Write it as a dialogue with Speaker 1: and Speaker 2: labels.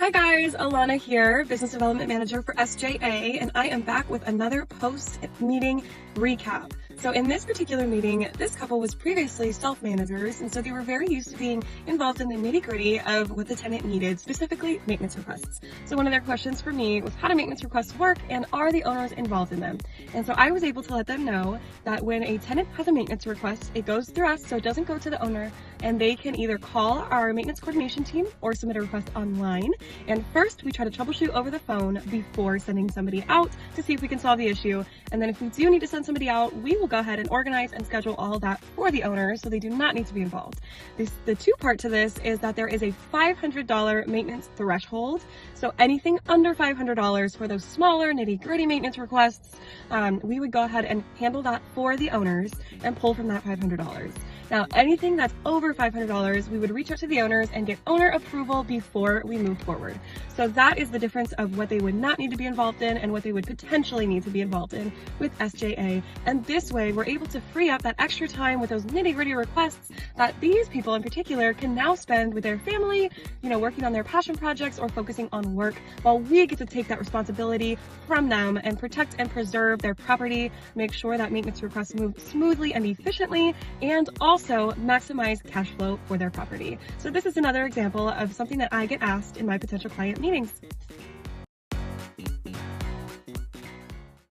Speaker 1: Hi guys, Alana here, Business Development Manager for SJA, and I am back with another post-meeting recap. So in this particular meeting, this couple was previously self-managers, and so they were very used to being involved in the nitty-gritty of what the tenant needed, specifically maintenance requests. So one of their questions for me was, how do maintenance requests work, and are the owners involved in them? And so I was able to let them know that when a tenant has a maintenance request, it goes through us, so it doesn't go to the owner, and they can either call our maintenance coordination team or submit a request online. And first, we try to troubleshoot over the phone before sending somebody out to see if we can solve the issue. And then if we do need to send somebody out, we will go ahead and organize and schedule all of that for the owner so they do not need to be involved. The two part to this is that there is a $500 maintenance threshold. So anything under $500 for those smaller nitty-gritty maintenance requests, we would go ahead and handle that for the owners and pull from that $500. Now, anything that's over $500, we would reach out to the owners and get owner approval before we move forward. So that is the difference of what they would not need to be involved in and what they would potentially need to be involved in with SJA. And this way, we're able to free up that extra time with those nitty-gritty requests that these people in particular can now spend with their family, working on their passion projects or focusing on work, while we get to take that responsibility from them and protect and preserve their property, make sure that maintenance requests move smoothly and efficiently, and also maximize cash flow for their property. So this is another example of something that I get asked in my potential client meetings.